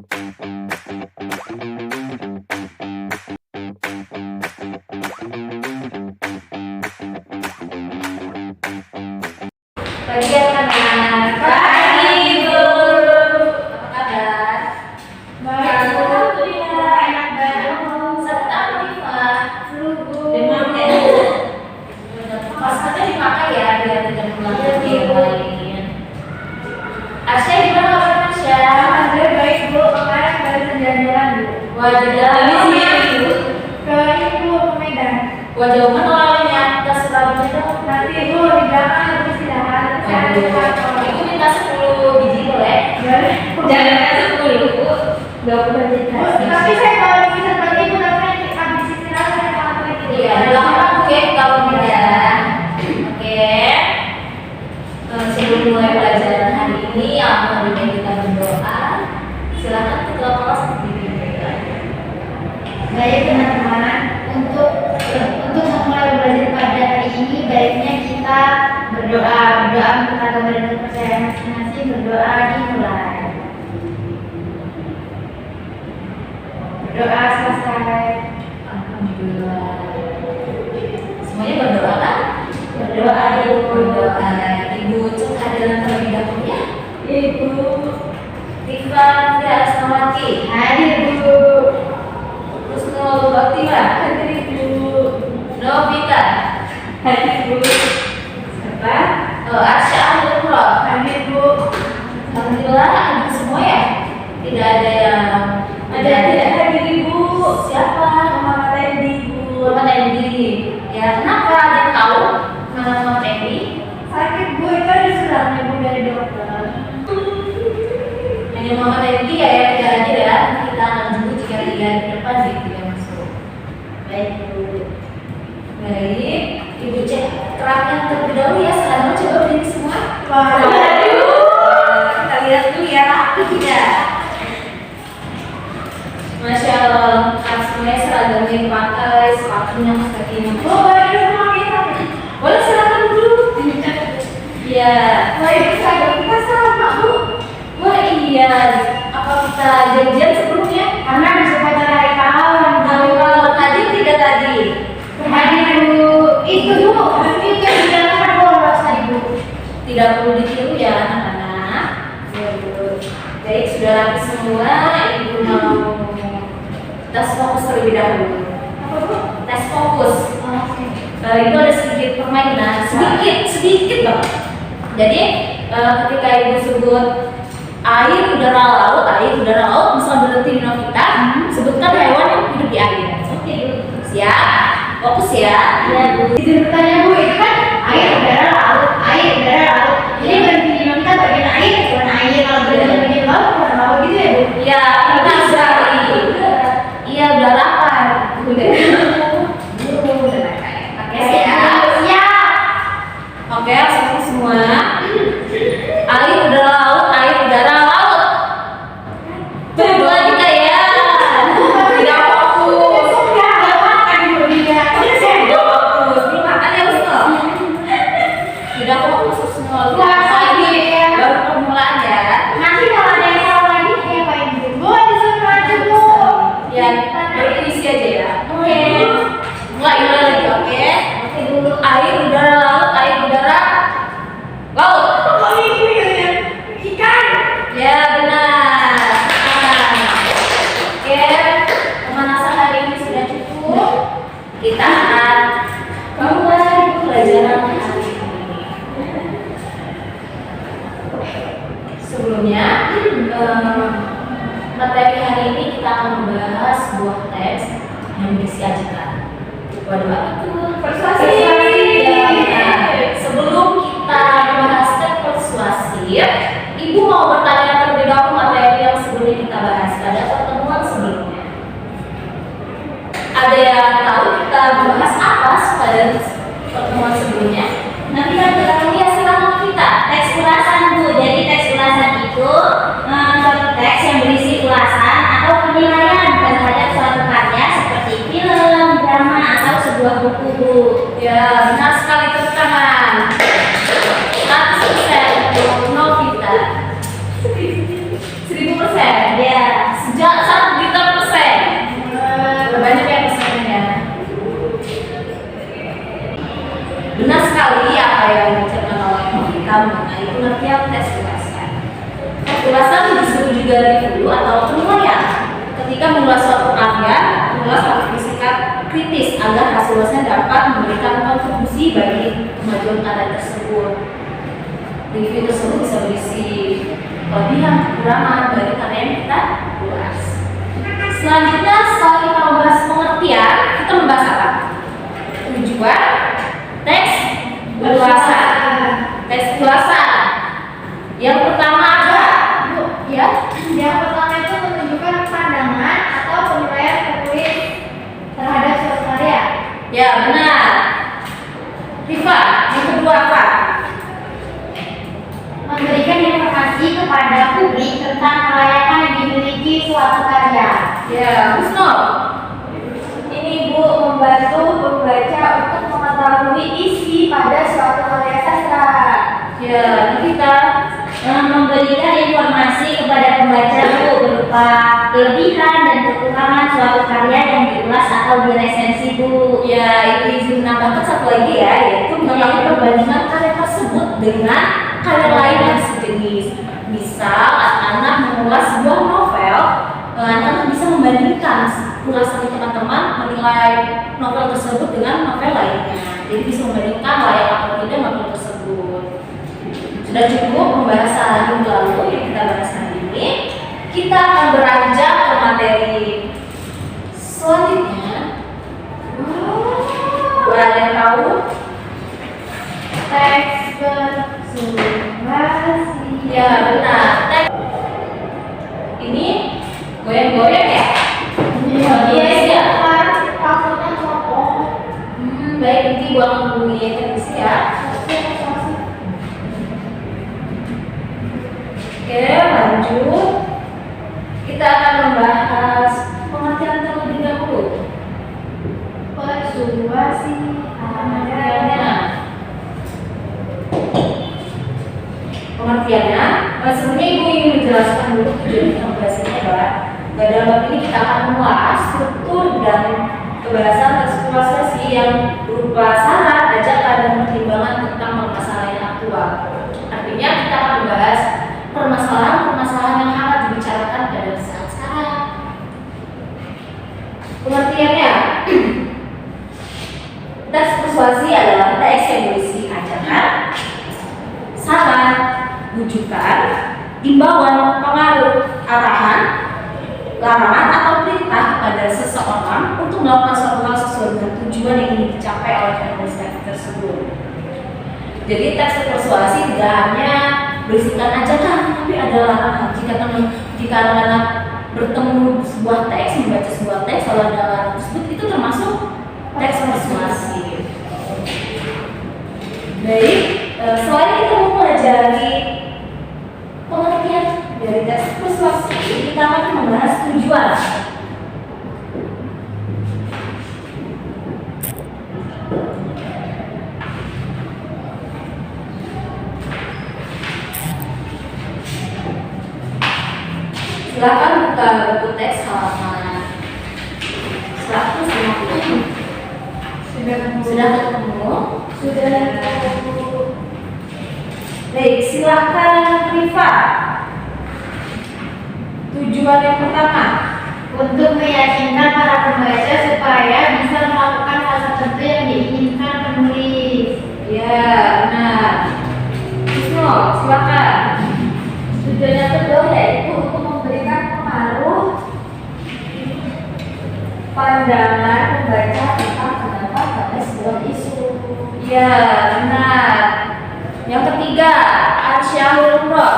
Pagi anak-anak. Pagi Ibu. Apa kabar? Baik. Alhamdulillah. Enak banget. Serta Viva. Bu. Demam ya. Maskernya dipakai ya biar tidak menular ke yang lain. Asya gimana kabar Asya? Alhamdulillah baik Bu. Kemarin baru jalan-jalan Bu. Wah jalan-jalan Ibu. Ke Ibu ke Medan. Wah jauh mana orangnya? Kita Surabaya dong. Nanti Ibu di belakang ada istirahat. Ibu minta 10 biji boleh? Jangan 10 Bu. 20 biji. Tapi saya kalau bisa buat Ibu tapi habis istirahat saya akan pergi. Iya, belakang oke kalau tidak. Oke. Sebelum mulai pelajaran hari ini, alhamdulillah kita berdoa. Silakan ketua kelas dipimpin. Baik teman-teman, untuk memulai belajar pada hari ini baiknya kita berdoa untuk agama dan kepercayaan masing-masing. Berdoa dimulai. Berdoa selesai. Alhamdulillah. Semuanya berdoa kan? Berdoa Ibu. Berdoa. Ibu cek hadiran terlebih dahulu ya. Ibu. Tifa Asmawati. Hadir Bu. Husnul Khotimah. Hadir Ibu. Novita. Hadir Bu. Siapa? Arsya Ahmad. Hadir Bu. Alhamdulillah ada semua ya. Tidak ada yang Tidak hadir Ibu. Siapa? Mama Tendi Bu. Mama Tendi. Ya kenapa? Ada yang tahu mana Mama Tendi? Sakit Bu, itu ada suratnya Bu dari dokter. Hanya Mama Tendi ya yang tidak hadir ya. Nanti kita akan tunggu jika dia di depan dia tidak masuk. Baik Bu. Baik. Ibu cek keraknya terlebih dahulu ya. Sekarang coba berdiri semua. Waduh. Kita lihat dulu ya rapinya. Masya Allah, semuanya seragamnya yang dipakai, sepatunya, kakinya. Oh, itu mau kita. Boleh silakan dulu. Iya. Wah, itu seragam kita sama Bu. Wah iya. Apa kita janjian sebelumnya? Karena bisa pada hari tahun. Kalau tadi tidak tadi. Hadir Bu. Itu Bu, itu yang dijalankan bolos tadi Bu. Tidak perlu ditiru ya anak-anak. Ya Bu. Baik sudah rapi semua. Ibu mau tes fokus terlebih dahulu. Apa Bu? Tes fokus. Oke. Itu ada sedikit permainan, sedikit banget. Jadi ketika ibu sebut air, udara, laut, misal berhenti di Novita, sebutkan hewan yang hidup di air. Oke, siap, fokus ya. Ya Bu. Izin bertanya Bu, itu kan air, udara, laut. Jadi berhenti di Novita bagian air, bukan air. Kalau berhenti di bagian laut, bukan laut gitu ya Bu? Iya, kita sekali. Iya, udah lapar. Udah. Oke, siap. Oke, langsung semua. Air, udara, laut. Berdua kita ya. Tidak fokus. Tidak fokus. Dimakan ya Usnul. Tidak fokus Usnul. Baru permulaan ya. Nanti kalau ada yang salah lagi, diapain Bu? Bu, disuruh aja Bu. Ya, berisi aja ya. Oke. Mulai lagi, oke. Oke dulu. Air, udara, laut. Kok Ibu ya? Ikan. Ya benar. Oke, pemanasan hari ini sudah cukup. Kita akan mulai pelajaran hari ini. Sebelumnya, materi hari ini kita akan membahas sebuah teks yang berisi ajakan. Waduh, apa itu? Persuasif. Ya, benar. Sebelum kita membahas teks persuasif, Ibu mau bertanya terlebih dahulu materi yang sebelumnya kita bahas pada pertemuan sebelumnya. Ada yang tahu kita bahas apa pada pertemuan sebelumnya? Nanti kan kita Ya silakan kita. teks ulasan Bu. Jadi teks ulasan itu suatu teks yang berisi ulasan atau penilaian terhadap suatu karya seperti film, drama atau sebuah buku Bu. Ya benar sekali, tepuk tangan. 100% untuk Novita. 1000%. Ya. seluasnya dapat memberikan kontribusi bagi kemajuan karya tersebut. Review tersebut bisa berisi kelebihan kekurangan dari karya yang kita ulas. Selanjutnya, setelah kita membahas pengertian, kita membahas apa? Tujuan, teks, ulasan. Teks ulasan. Yang pertama apa? Ya, yang pertama itu menunjukkan pandangan atau penilaian penulis terhadap suatu karya. Ya, benar. Rifa, yang kedua apa? Memberikan informasi kepada publik tentang kelayakan yang dimiliki suatu karya. Ya, Husno. Ini Bu membantu pembaca untuk mengetahui isi pada suatu karya sastra. Ya, kita Memberikan informasi kepada pembaca Bu berupa kelebihan dan kekurangan suatu karya yang diulas atau diresensi Bu. ya itu izin menambahkan satu lagi ya, yaitu melakukan perbandingan karya tersebut dengan karya lain yang sejenis. Misal, anak mengulas sebuah novel, anak bisa membandingkan ulasan teman-teman menilai novel tersebut dengan novel lainnya. Jadi bisa membandingkan layak atau tidak novel tersebut. Sudah cukup pembahasan minggu lalu yang kita bahas hari ini. Kita akan beranjak ke materi selanjutnya. Ada yang tahu? Teks persuasi. Ya benar. Ini goyang-goyang ya? Iya, ya. Takutnya ngomong. Baik, nanti gua akan hubungi teknis ya. Oke, lanjut. Kita akan membahas pengertian terlebih dahulu. Persuasi. Pengertiannya. Sebenarnya Ibu ingin menjelaskan dulu tujuan pembahasannya adalah dalam bab ini kita akan mengulas struktur dan pembahasan teks proses yang berupa saran, ajakan, dan pertimbangan tentang permasalahan yang aktual. Artinya kita akan membahas permasalahan-permasalahan yang hangat dibicarakan pada saat sekarang. Pengertiannya, teks persuasi adalah teks yang berisi ajakan, saran, rujukan, imbauan, pengaruh, arahan, larangan atau perintah kepada seseorang untuk melakukan suatu hal sesuai dengan tujuan yang ingin dicapai oleh penulis teks tersebut. Jadi teks persuasi tidak hanya berisikan ajakan, tapi ada larangan. Jika anak-anak bertemu sebuah teks, membaca sebuah teks, kalau ada larangan tersebut, itu termasuk teks persuasi. Baik, selain kita mempelajari pengertian dari teks persuasi, kita akan membahas tujuan. Silakan buka buku teks halaman 150. Sudah ketemu? Baik, silakan Rifa. Tujuan yang pertama, Untuk meyakinkan para pembaca supaya bisa melakukan hal tertentu yang diinginkan penulis. ya benar. Wisnu, silakan. Tujuan yang kedua yaitu untuk memberikan pengaruh pandangan pembaca tentang pendapat pada sebuah isu. Ya benar. Yang ketiga, Arsyahul Roh.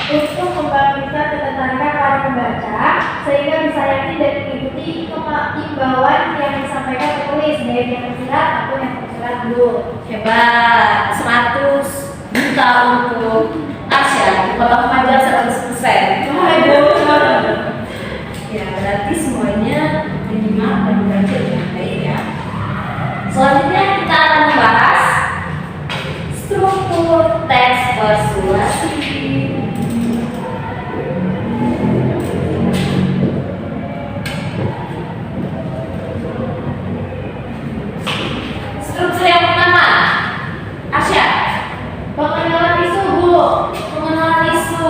Untuk membangkitkan ketertarikan para pembaca sehingga bisa yakin dan mengikuti imbauan yang disampaikan penulis, baik yang tersirat maupun yang tersirat dulu. Hebat, 100 juta untuk Arsya, dipotong pajak 100%. Ya, berarti semuanya menyimak dan membaca dengan baik ya. Selanjutnya kita akan membahas struktur teks persuasi. Struktur yang pertama, Arsya, Pengenalan isu, Bu. pengenalan isu.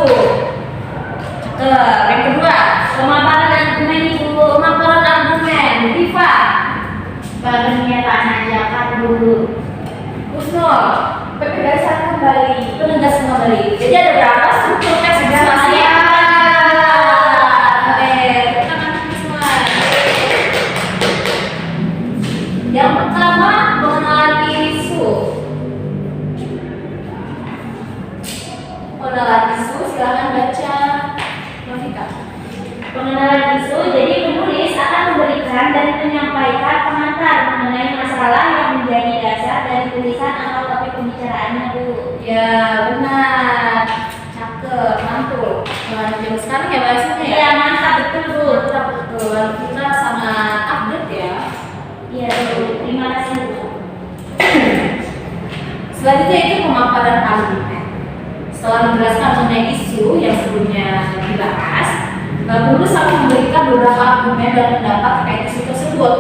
Yang kedua, pemaparan argumen. Rifa. Pengertian Bu. Husnul, penegasan kembali. Penegasan kembali. Jadi ada berapa struktur teks informasi? Yang pertama, pengenalan isu. Pengenalan isu, silakan baca Novita. Pengenalan isu, jadi penulis akan memberikan dan menyampaikan pengantar mengenai masalah yang menjadi dasar dari tulisan atau topik pembicaraannya, Bu. Ya, benar. Cakep, mantul. Zaman sekarang ya bahasanya ya? Iya, mantap, betul, Bu. Mantap, betul. Kita sangat update ya. Iya, Bu. Terima kasih, Bu. Selanjutnya itu pemaparan argumen. Setelah menjelaskan mengenai isu yang sebelumnya dibahas, penulis akan memberikan beberapa argumen dan pendapat terkait isu tersebut.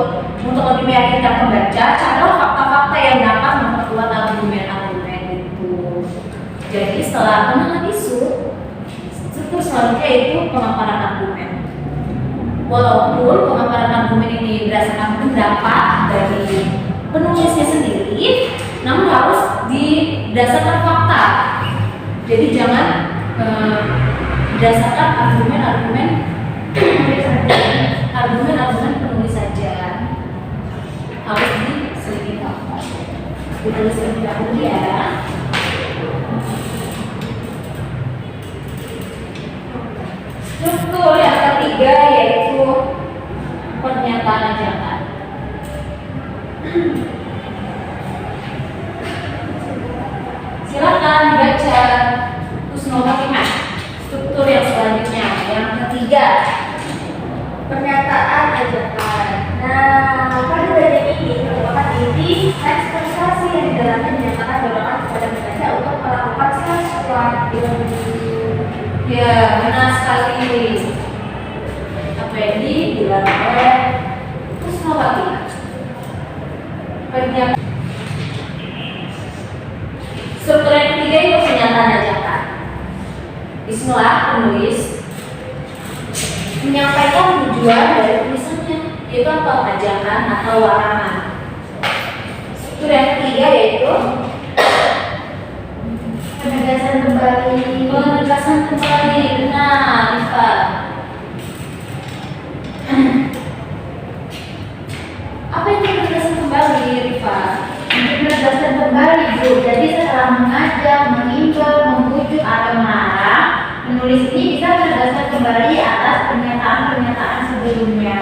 Untuk lebih meyakinkan pembaca, carilah fakta-fakta yang dapat memperkuat argumen-argumen itu. Jadi setelah pengenalan isu, struktur selanjutnya itu pemaparan argumen. Walaupun pemaparan argumen ini berdasarkan pendapat dari penulisnya sendiri, namun harus didasarkan fakta. Jadi jangan berdasarkan argumen-argumen penulis saja, harus diselidiki fakta. Ditulis terlebih dahulu ya. Struktur yang ketiga yaitu pernyataan ajakan. Silakan dibaca Husnul Khotimah. Struktur yang selanjutnya, yang ketiga, pernyataan ajakan. Nah, pada bagian ini merupakan inti teks prestasi yang di dalamnya menyatakan dorongan kepada pembaca untuk melakukan sesuatu. Ya, benar sekali. Apa yang dibilang oleh Husnul Khotimah. Pernyataan. Struktur yang ketiga itu pernyataan ajakan. Bismillah, penulis menyampaikan tujuan dari tulisannya, yaitu apa? Ajakan atau larangan. Struktur yang ketiga yaitu Penegasan kembali. penegasan kembali. Benar, Rifa. Apa itu penegasan kembali, Rifa? Menegaskan kembali, Bu. Jadi setelah mengajak, mengimbau, membujuk atau melarang, penulis ini bisa menegaskan kembali atas pernyataan-pernyataan sebelumnya.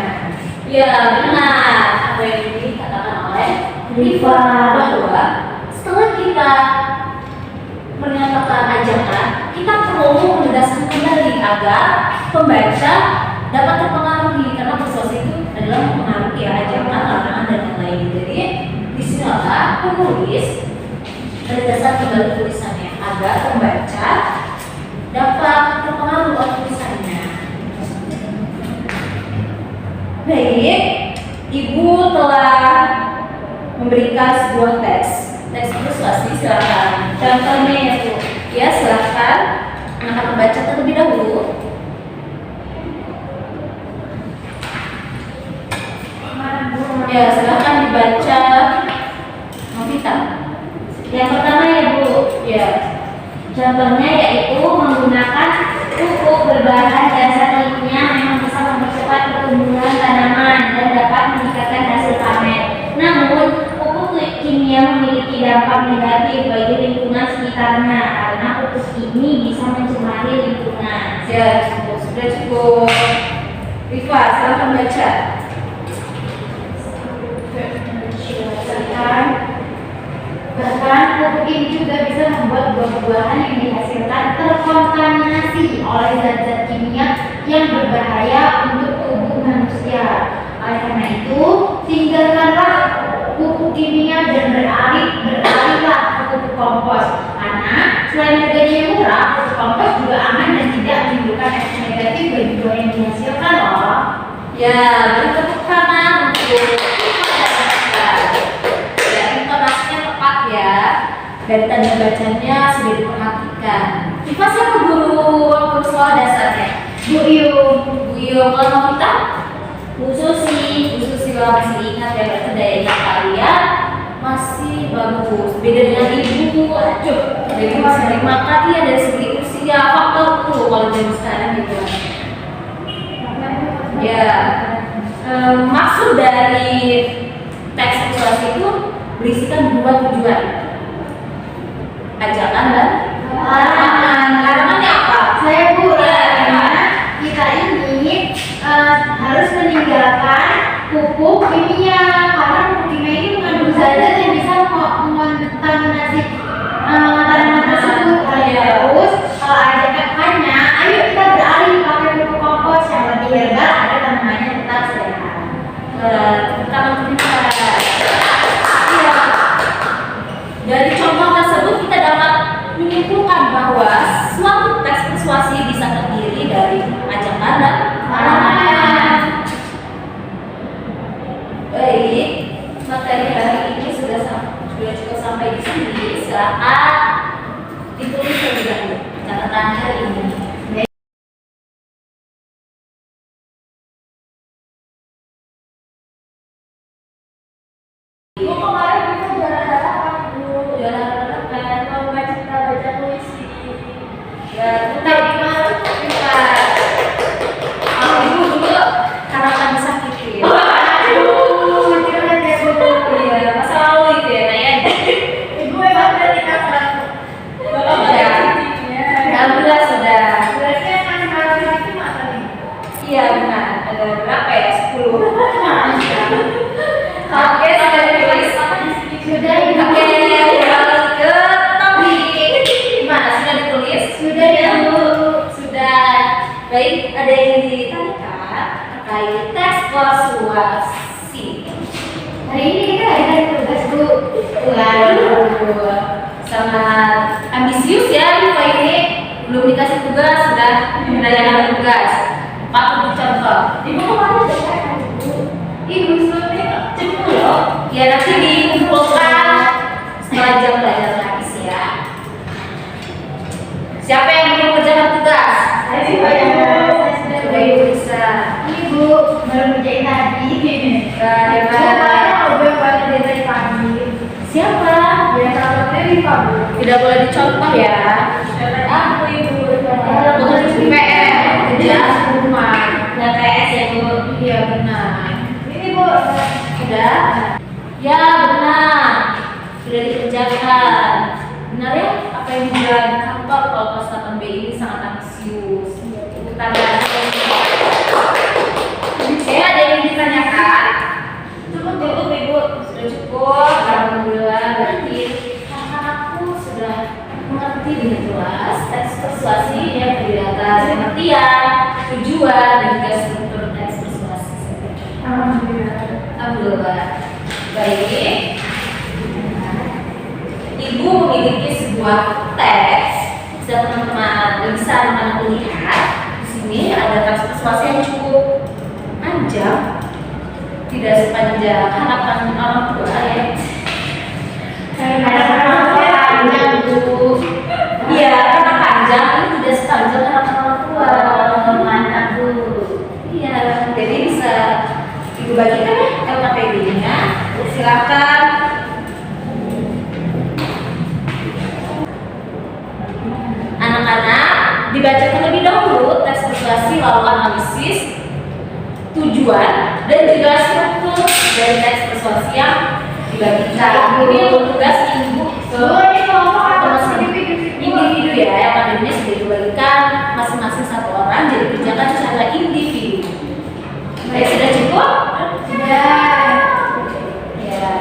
Ya, benar. Apa yang dikatakan oleh Rifa bahwa setelah kita menyatakan ajakan, kita perlu menegaskan kembali agar pembaca dapat terpengaruhi, karena persuasi itu adalah mempengaruhi ya, ajakan, larangan dan yang lain. Jadi disinilah penulis menegaskan kembali tulisannya agar pembaca dapat terpengaruh oleh tulisannya. Baik, Ibu telah memberikan sebuah teks persuasi. Silakan contohnya ya Bu. Ya, silakan anak membaca terlebih dahulu. Ya, silakan dibaca Novita. Yang pertama ya, Bu. Ya. Contohnya yaitu menggunakan pupuk berbahan dasar kimia memang bisa mempercepat pertumbuhan tanaman dan dapat meningkatkan hasil panen. Namun, pupuk kimia memiliki dampak negatif bagi lingkungan sekitarnya karena pupuk ini bisa mencemari lingkungan. Ya, sudah cukup. Rifa, silakan baca. Bahkan pupuk ini juga bisa membuat buah-buahan yang dihasilkan terkontaminasi oleh zat-zat kimia yang berbahaya untuk tubuh manusia. Oleh karena itu, tinggalkanlah pupuk kimia dan beralihlah ke pupuk kompos. Karena selain harganya yang murah, pupuk kompos juga aman dan tidak menimbulkan efek negatif bagi buah yang dihasilkan loh. Ya, beri tepuk tangan untuk ya, dari tanda bacanya sudah diperhatikan. Rifa siapa guru waktu sekolah dasarnya? Bu Iyung. Bu Iyung. Kalau Novita? Bu Susi. Bu Susi, kalau masih ingat ya, berarti daya ingat kalian masih bagus. Beda dengan ibu, aduh, dari segi makan iya, dari segi usia faktor tuh kalau zaman sekarang gitu. Ya, maksud dari teks persuasi itu berisikan dua tujuan, ajakan dan larangan. Larangannya apa? Saya Bu, larangannya kita ini harus meninggalkan pupuk kimia karena pupuk kimia ini mengandung zat yang bisa mengontaminasi tanaman tersebut. Terus kalau ajakannya, ayo kita beralih pakai pupuk kompos yang lebih herbal agar tanamannya tetap sehat. Iya. Dari contoh tersebut kita dapat menyimpulkan bahwa suatu teks persuasi bisa terdiri dari ajakan dan larangan. Baik, materi hari ini sudah cukup sampai di sini. Silakan ditulis terlebih dahulu catatan hari ini. Bu, kemarin kita juara apa, Bu? Juara apa? Lomba cipta baca puisi. Ya, kita ibu dulu harapan disakiti. Aduh, curhat ya, Bu. Iya, masa lalu itu ya, Naya. Ibu hebat dari kakak. Ya, alhamdulillah sudah. Berarti yang akan kalau itu masa nih? Iya benar. Ada berapa ya? 10. Oke, sudah ditulis. Sudah, Ibu. Oke, kembali ke topik. Gimana? Sudah ditulis? Sudah ya, Bu. Sudah. Baik, ada yang ditanyakan terkait teks persuasi. Hari ini kita ada tugas, Bu. Waduh, sangat ambisius ya Ibu ini. Belum dikasih tugas sudah menanyakan tugas. Patut dicontoh. Ibu kemarin udah kan, Bu? Ibu sebetulnya cepet loh. Ya nanti dikumpulkan setelah jam belajar habis ya. Siapa yang belum kerjakan tugas? Saya sih banyak. Saya sudah Coba Ibu bisa. Ibu baru ngerjain tadi. Hebat. Kemarin udah banget dari pagi. Siapa? Ya kalau dari Pak, Bu. Tidak boleh dicontoh ya. Aku Ibu. Bukan PR, kerja rumah. Nggak PS ya, Bu. Iya benar. Ini, Bu. Sudah? Ya benar. Sudah dikerjakan. Benar ya? Apa yang dibilang di kantor kalau kelas 8B ini sangat ambisius. Tepuk tangan. Ya, ada yang ditanyakan? Cukup Ibu. Sudah cukup. Alhamdulillah. Berarti anak-anakku sudah mengerti dengan jelas teks persuasi yang terdiri atas pengertian, tujuan, dan juga struktur teks persuasi. Alhamdulillah. Alhamdulillah. Baik. Ibu memiliki sebuah teks. Bisa teman-teman bisa teman-teman lihat. Di sini ada teks persuasi yang cukup panjang. Tidak sepanjang harapan orang tua ya. Ada panjang, Bu. Iya, karena panjang ini tidak sepanjang harapan orang tua. Mantap, Bu. Iya, jadi bisa Ibu bagikan ya LKPD-nya. Silakan. Anak-anak dibaca terlebih dahulu teks persuasi lalu analisis tujuan dan juga struktur dari teks persuasi yang dibagikan. Ini untuk tugas Ibu ke Bu, ini ngomong apa sih? individu ya, yang materinya sudah dibagikan masing-masing satu orang, jadi kerjakan secara individu. Baik, sudah cukup? Sudah. Ya.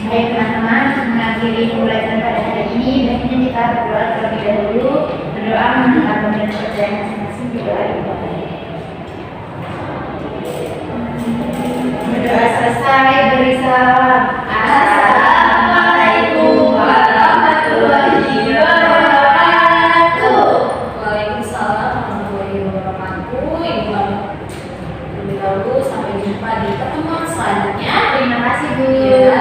Baik teman-teman, mengakhiri pembelajaran pada hari ini, baiknya kita berdoa terlebih dahulu. Berdoa mengenai pembelajaran pekerjaan masing-masing di doa ibadah. Berdoa selesai, beri salam. Assalamualaikum warahmatullahi wabarakatuh. Waalaikumsalam warahmatullahi wabarakatuh. Ibu terlebih dahulu sampai jumpa di pertemuan selanjutnya. Terima kasih, Bu. Ya,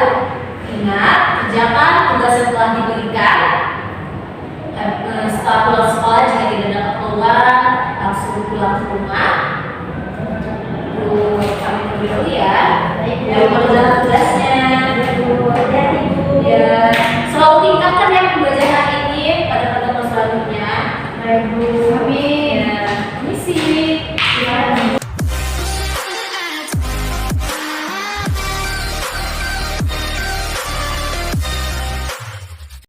ingat kerjakan tugas yang telah diberikan. Setelah pulang sekolah jika tidak dapat keluar langsung pulang ke rumah. Kami terlebih dahulu ya. Baik, Daripada